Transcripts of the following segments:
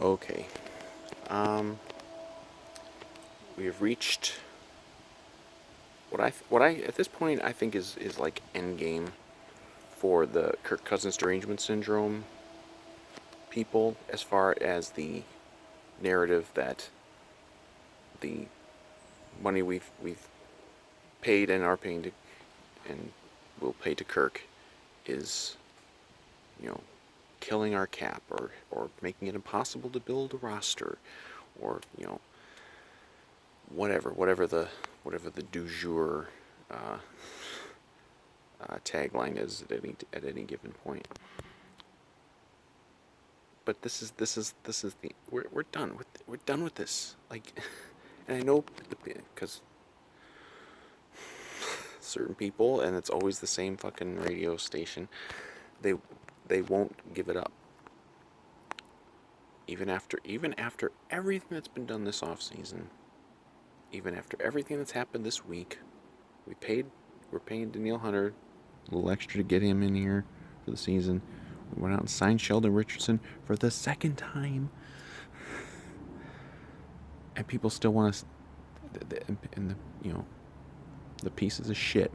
Okay. Um, we have reached what I at this point I think is like end game for the Kirk Cousins Derangement Syndrome people, as far as the narrative that the money we've paid and are paying to and will pay to Kirk is, you know, killing our cap, or making it impossible to build a roster, or, whatever the du jour uh, tagline is at any given point. But this is the we're done with this. Like, and I know because certain people, and it's always the same fucking radio station, they they won't give it up. Even after everything that's been done this off season, even after everything that's happened this week, we paid we're paying Danielle Hunter a little extra to get him in here for the season. We went out and signed Sheldon Richardson for the second time, and people still want us. And the pieces of shit,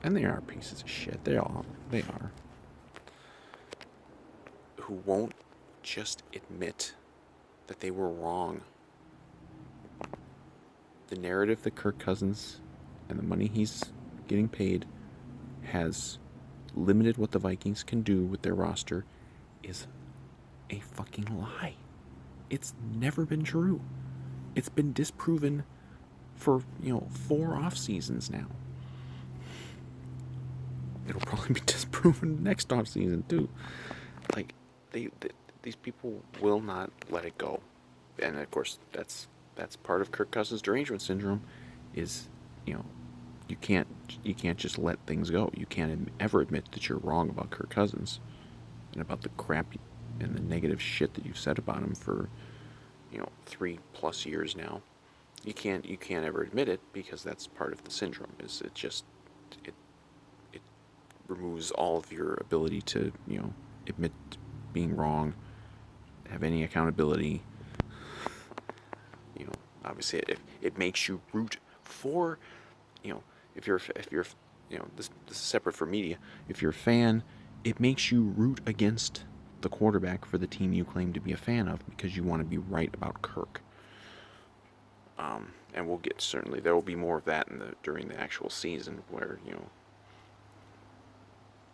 and they are pieces of shit. They are, who won't just admit that they were wrong. The narrative that Kirk Cousins and the money he's getting paid has limited what the Vikings can do with their roster is a fucking lie. It's never been true. It's been disproven for, 4 off seasons now. It'll probably be disproven next off season too. Like, these people will not let it go, and of course that's part of Kirk Cousins Derangement Syndrome. Is, you can't just let things go. You can't ever admit that you're wrong about Kirk Cousins and about the crap and the negative shit that you've said about him for 3+ years now. You can't ever admit it, because that's part of the syndrome. Is it removes all of your ability to admit being wrong, have any accountability. Obviously it makes you root for, if you're this is separate from media. If you're a fan, it makes you root against the quarterback for the team you claim to be a fan of, because you want to be right about Kirk. And we'll get, certainly there will be more of that during the actual season, where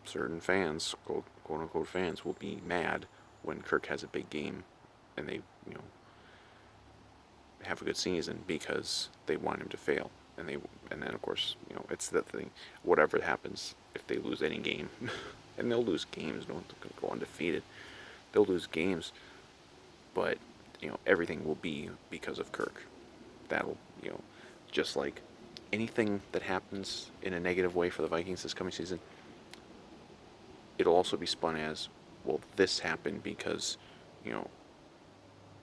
certain fans, quote unquote fans, will be mad when Kirk has a big game and they have a good season, because they want him to fail. And then of course, it's the thing, whatever happens, if they lose any game, and they'll lose games, don't go undefeated, they'll lose games, but everything will be because of Kirk. That'll, just like anything that happens in a negative way for the Vikings this coming season, it'll also be spun as, well, this happened because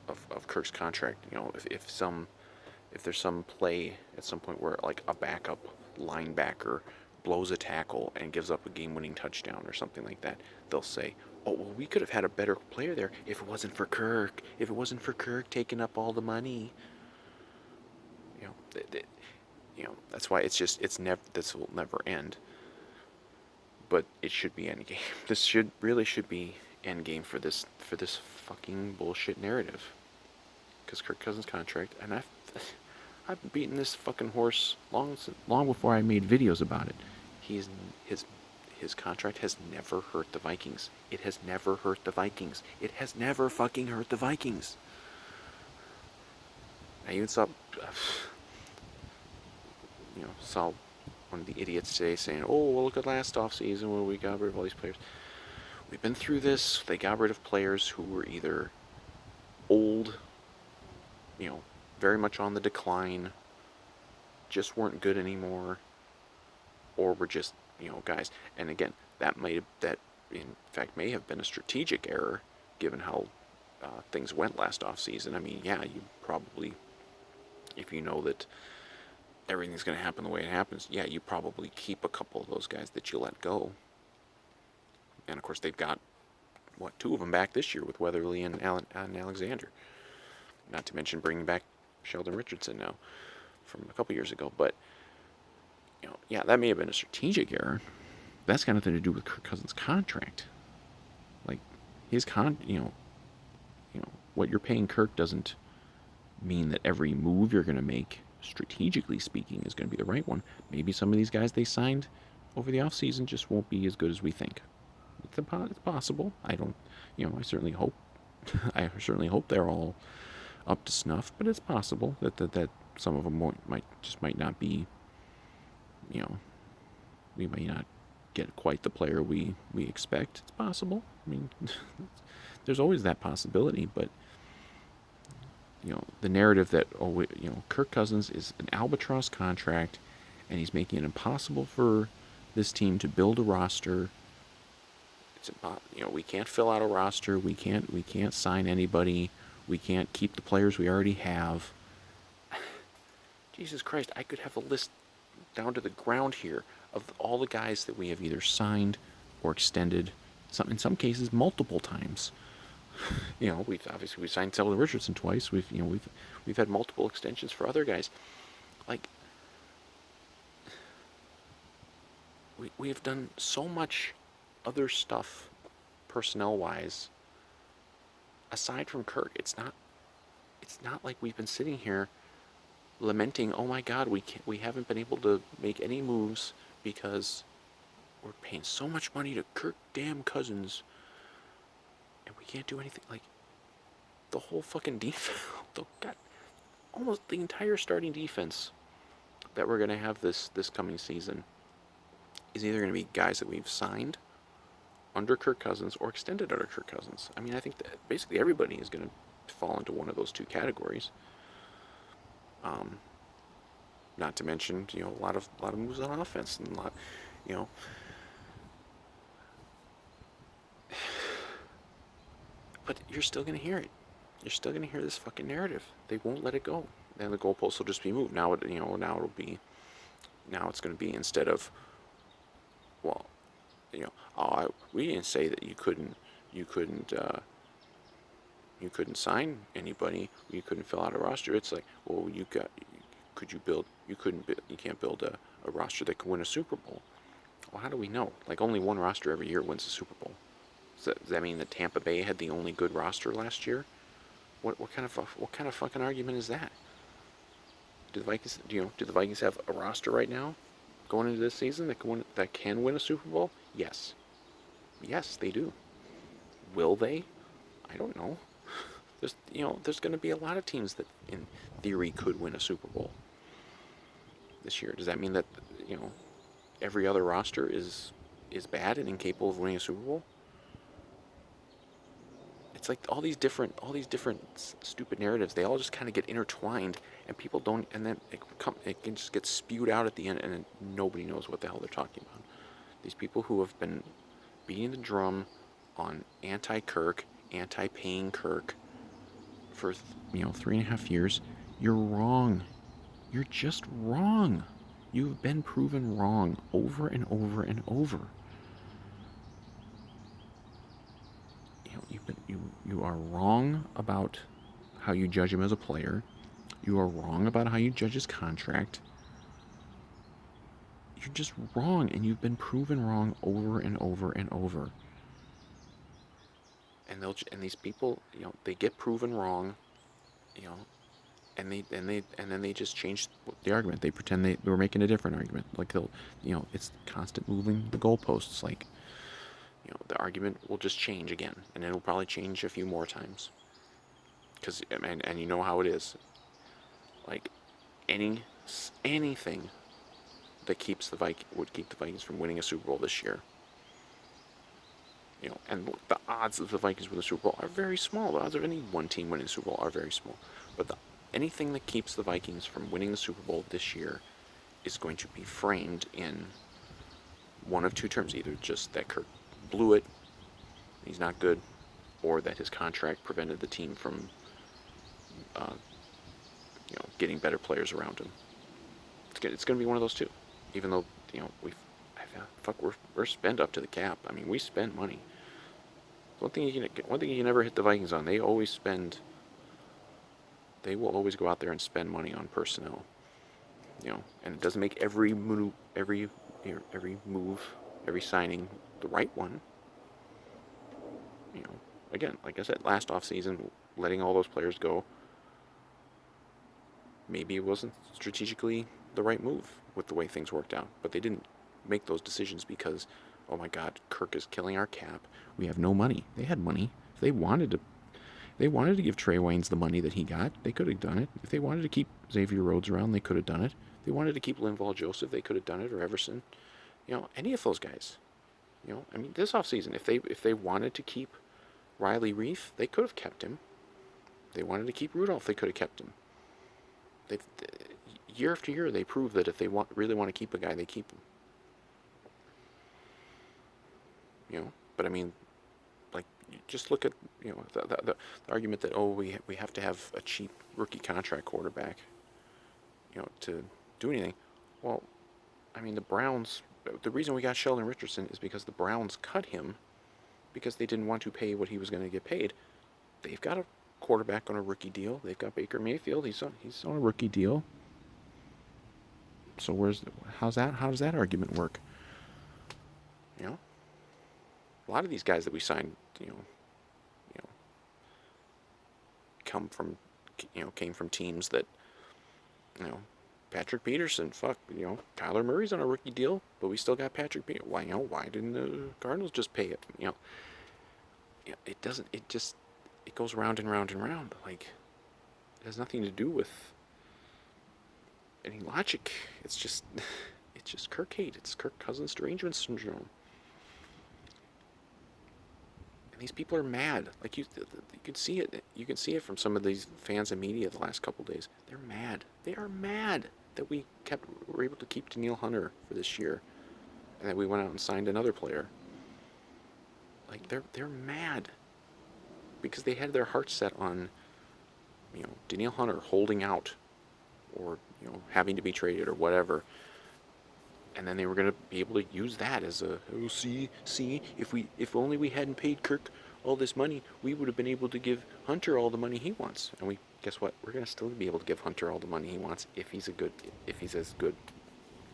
of Kirk's contract. If there's some play at some point where, like, a backup linebacker blows a tackle and gives up a game-winning touchdown or something like that, they'll say, oh, well, we could have had a better player there if it wasn't for Kirk. If it wasn't for Kirk taking up all the money. That's why this will never end. But it should be endgame. This should be endgame for this fucking bullshit narrative. Because Kirk Cousins' contract, and I've been beating this fucking horse long before I made videos about it. His contract has never hurt the Vikings. It has never hurt the Vikings. It has never fucking hurt the Vikings. I even saw one of the idiots today saying, oh, well, look at last offseason when we got rid of all these players. We've been through this. They got rid of players who were either old, very much on the decline, just weren't good anymore, or were just, guys. And again, that in fact may have been a strategic error, given how things went last offseason. I mean, yeah, you probably, if you know that everything's going to happen the way it happens, yeah, you probably keep a couple of those guys that you let go. And of course, they've got two of them back this year with Weatherly and Alexander. Not to mention bringing back Sheldon Richardson now from a couple years ago. But, yeah, that may have been a strategic error. That's got nothing to do with Kirk Cousins' contract. Like, his what you're paying Kirk doesn't mean that every move you're going to make, strategically speaking, is going to be the right one. Maybe some of these guys they signed over the offseason just won't be as good as we think. It's possible. I don't, I certainly hope, I certainly hope they're all up to snuff. But it's possible that some of them might not be, we might not get quite the player we expect. It's possible. I mean, there's always that possibility. But the narrative that Kirk Cousins is an albatross contract, and he's making it impossible for this team to build a roster. It's we can't fill out a roster. We can't sign anybody. We can't keep the players we already have. Jesus Christ, I could have a list down to the ground here of all the guys that we have either signed or extended. In some cases, multiple times. We've signed Sheldon Richardson twice. We've had multiple extensions for other guys. Like, we have done so much other stuff personnel wise aside from Kirk. It's not like we've been sitting here lamenting, oh my God, we haven't been able to make any moves because we're paying so much money to Kirk damn Cousins and we can't do anything. Like, the whole fucking defense, almost the entire starting defense that we're going to have this coming season is either going to be guys that we've signed under Kirk Cousins or extended under Kirk Cousins. I mean, I think that basically everybody is going to fall into one of those two categories. Not to mention, a lot of moves on offense and a lot, But you're still going to hear it. You're still going to hear this fucking narrative. They won't let it go. Then the goalposts will just be moved. Now it's going to be, instead of, well, we didn't say that you couldn't sign anybody. You couldn't fill out a roster. It's like, well, you can't build a roster that could win a Super Bowl. Well, how do we know? Like, only one roster every year wins a Super Bowl. Does that mean that Tampa Bay had the only good roster last year? What kind of fucking argument is that? Do the Vikings have a roster right now going into this season that can win a Super Bowl? Yes. Yes, they do. Will they? I don't know. There's going to be a lot of teams that, in theory, could win a Super Bowl this year. Does that mean that every other roster is bad and incapable of winning a Super Bowl? It's like all these different stupid narratives. They all just kind of get intertwined, and people don't. And then it can just get spewed out at the end, and then nobody knows what the hell they're talking about. These people who have been beating the drum on anti-Kirk, anti-paying Kirk for 3.5 years. You're wrong. You're just wrong. You've been proven wrong over and over and over. You are wrong about how you judge him as a player. You are wrong about how you judge his contract. You're just wrong, and you've been proven wrong over and over and over. And these people, they get proven wrong, and then they just change the argument. They pretend they were making a different argument. Like it's constant moving the goalposts. Like, the argument will just change again, and it'll probably change a few more times. Because, and you know how it is. Like, anything that would keep the Vikings from winning a Super Bowl this year. And the odds of the Vikings winning the Super Bowl are very small. The odds of any one team winning the Super Bowl are very small. But anything that keeps the Vikings from winning the Super Bowl this year is going to be framed in one of two terms. Either just that Kirk blew it, he's not good, or that his contract prevented the team from getting better players around him. It's going to be one of those two. Even though we're spent up to the cap. I mean, we spend money. One thing you can never hit the Vikings on. They always spend. They will always go out there and spend money on personnel. And it doesn't make every move, every signing the right one. Again, like I said, last offseason, letting all those players go, maybe it wasn't strategically the right move with the way things worked out. But they didn't make those decisions because, oh my God, Kirk is killing our cap. We have no money. They had money. If they wanted to give Trey Waynes the money that he got, they could have done it. If they wanted to keep Xavier Rhodes around, they could have done it. If they wanted to keep Linval Joseph, they could have done it, or Everson. Any of those guys. This offseason, if they wanted to keep Riley Reef, they could have kept him. If they wanted to keep Rudolph, they could have kept him. Year after year, they prove that if they really want to keep a guy, they keep him. But like, just look at the argument that we have to have a cheap rookie contract quarterback, to do anything. Well, the Browns. The reason we got Sheldon Richardson is because the Browns cut him because they didn't want to pay what he was going to get paid. They've got a quarterback on a rookie deal. They've got Baker Mayfield. He's on a rookie deal. So how does that argument work? A lot of these guys that we signed, came from teams that, Patrick Peterson, Kyler Murray's on a rookie deal, but we still got Patrick Peterson. Why didn't the Cardinals just pay it? It doesn't. It goes round and round and round. Like, it has nothing to do with any logic. It's just Kirk hate. It's Kirk Cousins Derangement Syndrome. And these people are mad. Like, you can see it. You can see it from some of these fans and media the last couple of days. They're mad. They are mad that we were able to keep Danielle Hunter for this year, and that we went out and signed another player. Like, they're mad because they had their hearts set on, Danielle Hunter holding out, or having to be traded or whatever. And then they were going to be able to use that as see, if only we hadn't paid Kirk all this money, we would have been able to give Hunter all the money he wants. And guess what? We're going to still be able to give Hunter all the money he wants if he's as good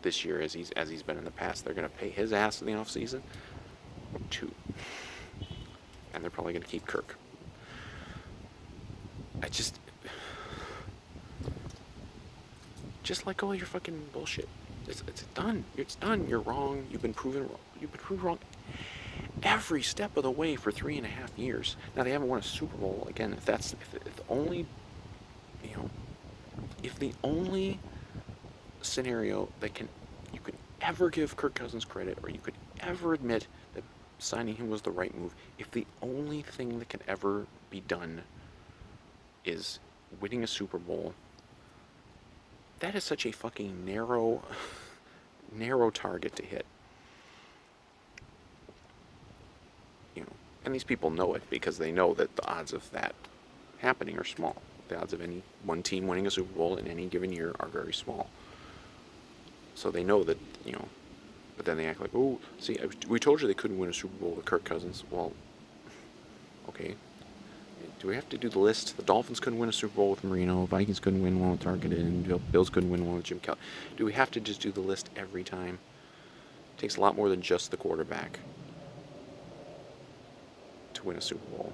this year as he's been in the past. They're going to pay his ass in the offseason too. And they're probably going to keep Kirk. Just let go of your fucking bullshit. It's done. It's done. You're wrong. You've been proven wrong. You've been proven wrong every step of the way for 3.5 years. Now, they haven't won a Super Bowl. Again, if the only scenario that you could ever give Kirk Cousins credit, or you could ever admit that signing him was the right move, if the only thing that can ever be done is winning a Super Bowl, that is such a fucking narrow target to hit. And these people know it because they know that the odds of that happening are small. The odds of any one team winning a Super Bowl in any given year are very small. So they know that, but then they act like, oh, see, we told you they couldn't win a Super Bowl with Kirk Cousins. Well, okay. Do we have to do the list? The Dolphins couldn't win a Super Bowl with Marino. Vikings couldn't win one with Targeted. And Bills couldn't win one with Jim Kelly. Do we have to just do the list every time? It takes a lot more than just the quarterback to win a Super Bowl.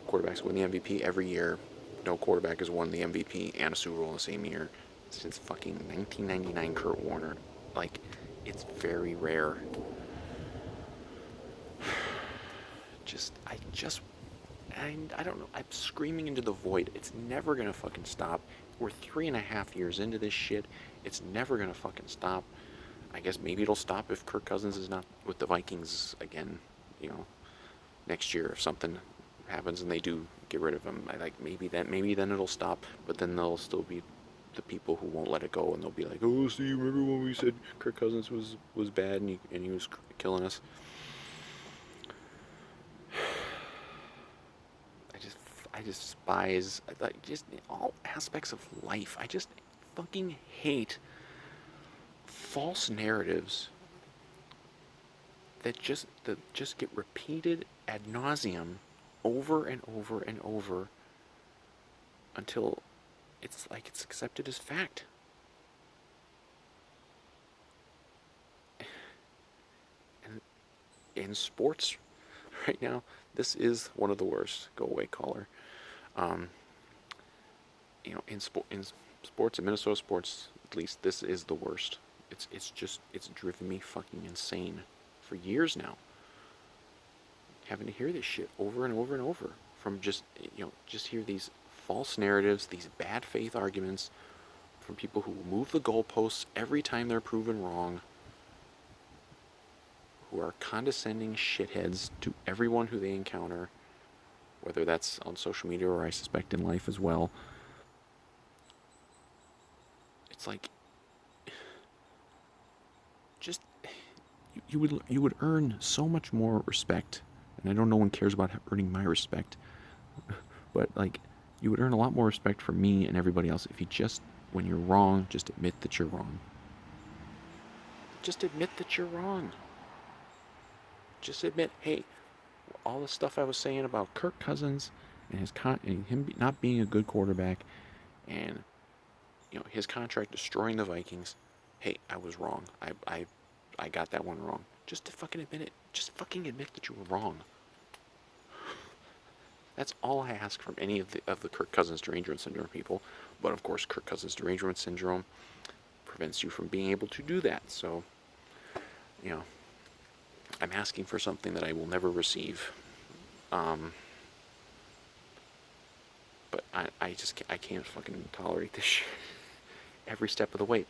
Quarterbacks win the MVP every year. No quarterback has won the MVP and a Super Bowl in the same year since fucking 1999 Kurt Warner. Like, it's very rare. I don't know. I'm screaming into the void. It's never gonna fucking stop. We're 3.5 years into this shit. It's never gonna fucking stop. I guess maybe it'll stop if Kirk Cousins is not with the Vikings again, next year. If something happens and they do get rid of him, maybe then it'll stop. But then there'll still be the people who won't let it go, and they'll be like, oh, see, remember when we said Kirk Cousins was bad and he was killing us? I despise just all aspects of life. I just fucking hate false narratives that just get repeated ad nauseum over and over and over until it's like it's accepted as fact. And in sports right now, this is one of the worst. Go away, caller. Um, in sports, in Minnesota sports, at least, this is the worst. It's driven me fucking insane for years now. Having to hear this shit over and over and over from just hear these false narratives, these bad faith arguments from people who move the goalposts every time they're proven wrong, who are condescending shitheads to everyone who they encounter, whether that's on social media or I suspect in life as well. It's like, just you would earn so much more respect, and I know no one cares about earning my respect, but like you would earn a lot more respect from me and everybody else if you just, when you're wrong, just admit that you're wrong. Just admit that you're wrong. Just admit, hey, all the stuff I was saying about Kirk Cousins and him not being a good quarterback, and his contract destroying the Vikings. Hey, I was wrong. I got that one wrong. Just to fucking admit it. Just fucking admit that you were wrong. That's all I ask from any of the Kirk Cousins Derangement Syndrome people. But of course, Kirk Cousins Derangement Syndrome prevents you from being able to do that. So, I'm asking for something that I will never receive. But I can't fucking tolerate this shit every step of the way.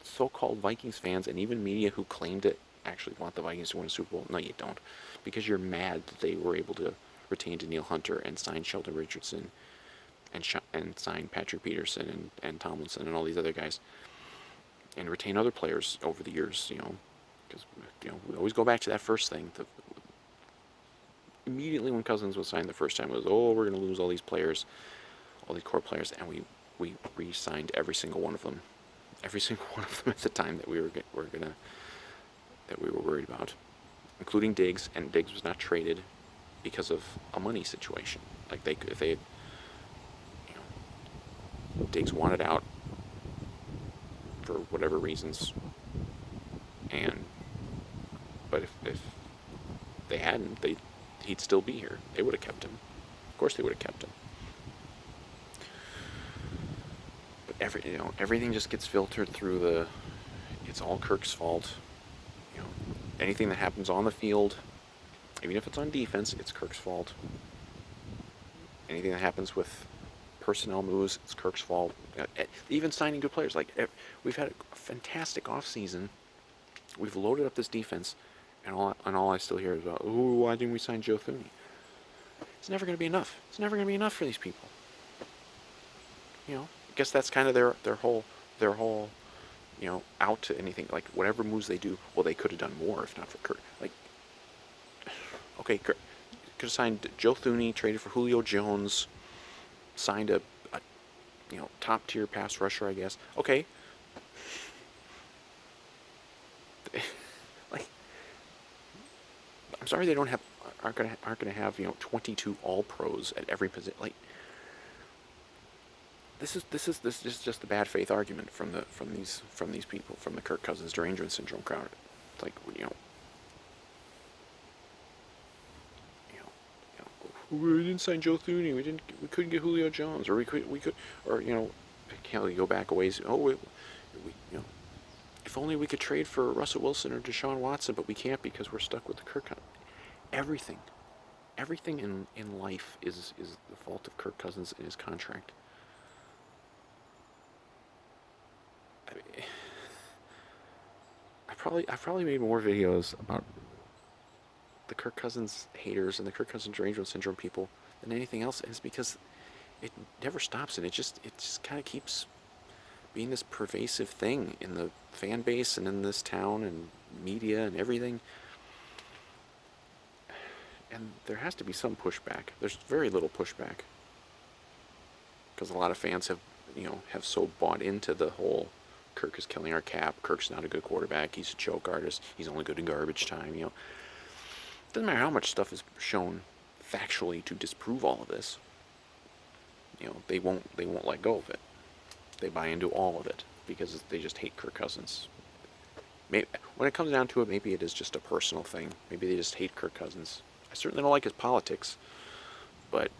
So-called Vikings fans and even media who claim to actually want the Vikings to win a Super Bowl, no, you don't, because you're mad that they were able to retain Danielle Hunter and sign Sheldon Richardson and sign Patrick Peterson and Tomlinson and all these other guys, and retain other players over the years. Because we always go back to that first thing. Immediately when Cousins was signed the first time, it was, we're going to lose all these players, all these core players, and we re-signed every single one of them at the time that we were worried about, including Diggs, and Diggs was not traded because of a money situation. Like if they had, Diggs wanted out for whatever reasons, but if they hadn't, he'd still be here. They would have kept him. Of course, they would have kept him. But everything just gets filtered through it's all Kirk's fault. Anything that happens on the field, even if it's on defense, it's Kirk's fault. Anything that happens with personnel moves, it's Kirk's fault. Even signing good players, we've had a fantastic offseason. We've loaded up this defense, and all I still hear is about, why didn't we sign Joe Thuney? It's never going to be enough. It's never going to be enough for these people. I guess that's kind of their whole out to anything, like whatever moves they do. Well, they could have done more if not for Kirk. Okay, Kirk could have signed Joe Thuney, traded for Julio Jones, signed a top tier pass rusher, I guess. Okay. I'm sorry they aren't gonna have 22 all pros at every position. This is just the bad faith argument from these people, from the Kirk Cousins Derangement Syndrome crowd. It's like, we didn't sign Joe Thuney. We couldn't get Julio Jones, or we could, can't go back a ways. If only we could trade for Russell Wilson or Deshaun Watson, but we can't because we're stuck with the Kirk. Everything in life is the fault of Kirk Cousins and his contract. I probably made more videos about the Kirk Cousins haters and the Kirk Cousins Derangement Syndrome people than anything else, and it's because it never stops, and it just kind of keeps being this pervasive thing in the fan base and in this town and media and everything. And there has to be some pushback. There's very little pushback because a lot of fans have so bought into the whole Kirk is killing our cap. Kirk's not a good quarterback. He's a choke artist. He's only good in garbage time. doesn't matter how much stuff is shown factually to disprove all of this. They won't let go of it. They buy into all of it because they just hate Kirk Cousins. Maybe, when it comes down to it, maybe it is just a personal thing. Maybe they just hate Kirk Cousins. I certainly don't like his politics, but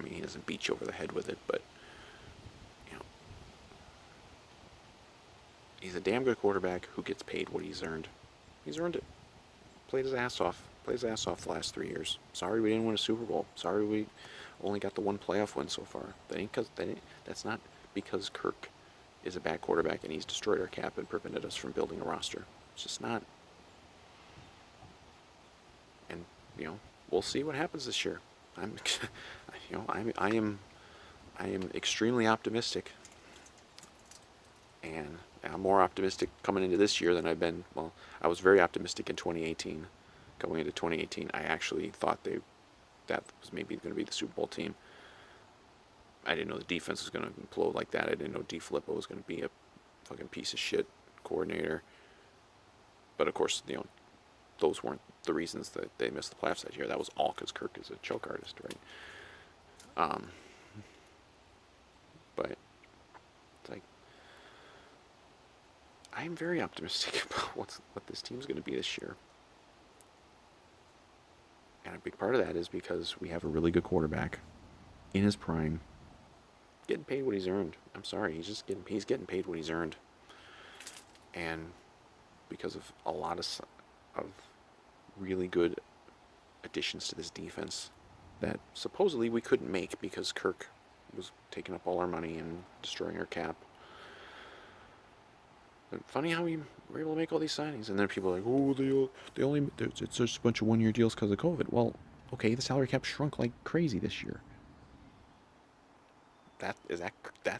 he doesn't beat you over the head with it. But he's a damn good quarterback who gets paid what he's earned. He's earned it. Played his ass off. Played his ass off the last 3 years. Sorry we didn't win a Super Bowl. Sorry we only got the one playoff win so far. That's not because Kirk is a bad quarterback and he's destroyed our cap and prevented us from building a roster. It's just not. And we'll see what happens this year. I am extremely optimistic, and I'm more optimistic coming into this year than I've been. Well, I was very optimistic in 2018. Going into 2018, I actually thought that was maybe going to be the Super Bowl team. I didn't know the defense was going to implode like that. I didn't know DeFilippo was going to be a fucking piece of shit coordinator. But of course, those weren't the reasons that they missed the playoffs that year. That was all because Kirk is a choke artist, right? But it's like I'm very optimistic about what this team's going to be this year. And a big part of that is because we have a really good quarterback in his prime, getting paid what he's earned. I'm sorry, he's getting paid what he's earned. And because of a lot of really good additions to this defense that supposedly we couldn't make because Kirk was taking up all our money and destroying our cap. But funny how we were able to make all these signings, and then people are like, oh, it's just a bunch of one-year deals because of COVID. Well, okay, the salary cap shrunk like crazy this year. That's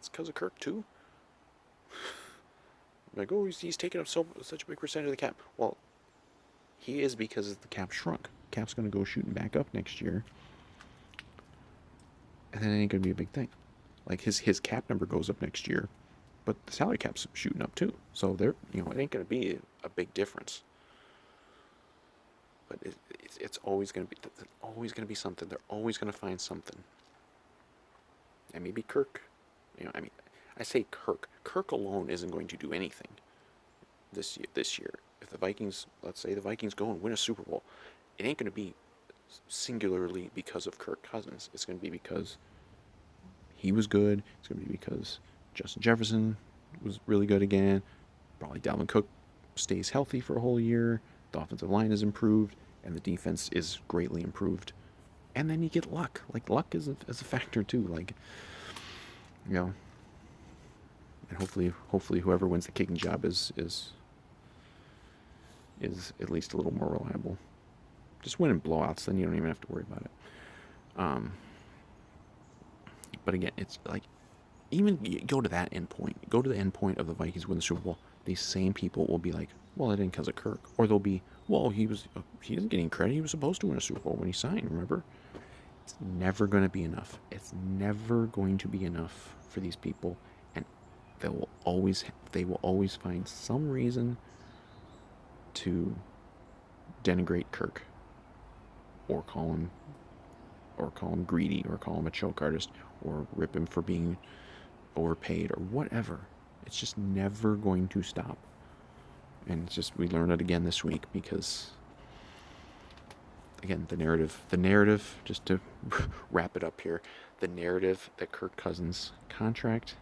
because of Kirk too? Like, oh, he's taking up such a big percentage of the cap. Well, he is because the cap shrunk. Cap's going to go shooting back up next year, and then it ain't going to be a big thing. Like his cap number goes up next year, but the salary cap's shooting up too. So it ain't going to be a big difference. But it's always going to be something. They're always going to find something. And maybe Kirk, I say Kirk. Kirk alone isn't going to do anything this year. If the Vikings, let's say the Vikings go and win a Super Bowl, it ain't going to be singularly because of Kirk Cousins. It's going to be because he was good. It's going to be because Justin Jefferson was really good again. Probably Dalvin Cook stays healthy for a whole year. The offensive line is improved, and the defense is greatly improved. And then you get luck. Like, luck is a factor too. Like, and hopefully whoever wins the kicking job is at least a little more reliable. Just win in blowouts, then you don't even have to worry about it. But again, it's like, even go to that end point. Go to the end point of the Vikings win the Super Bowl. These same people will be like, well, it didn't because of Kirk. Or they'll be, well, he isn't getting credit. He was supposed to win a Super Bowl when he signed, remember? It's never going to be enough. It's never going to be enough for these people. And they will always find some reason to denigrate Kirk. Or call him greedy, or call him a choke artist, or rip him for being overpaid, or whatever. It's just never going to stop. And it's just, we learned it again this week because, again, the narrative, just to wrap it up here, the narrative that Kirk Cousins' contract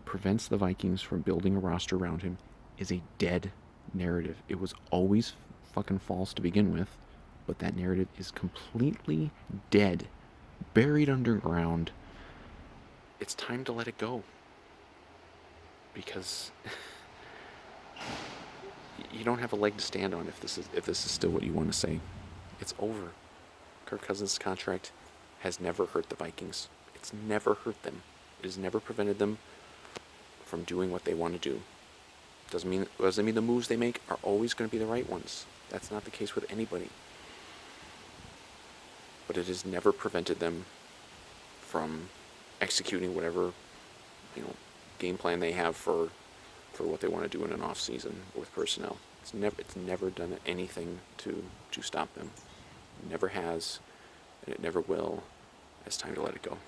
prevents the Vikings from building a roster around him is a dead narrative. It was always fucking false to begin with, but that narrative is completely dead, buried underground. It's time to let it go. Because you don't have a leg to stand on if this is still what you want to say. It's over. Kirk Cousins' contract has never hurt the Vikings. It's never hurt them. It has never prevented them from doing what they want to do. Doesn't mean the moves they make are always going to be the right ones. That's not the case with anybody. But it has never prevented them from executing whatever, game plan they have for what they want to do in an off season with personnel. It's never done anything to stop them. It never has, and it never will. It's time to let it go.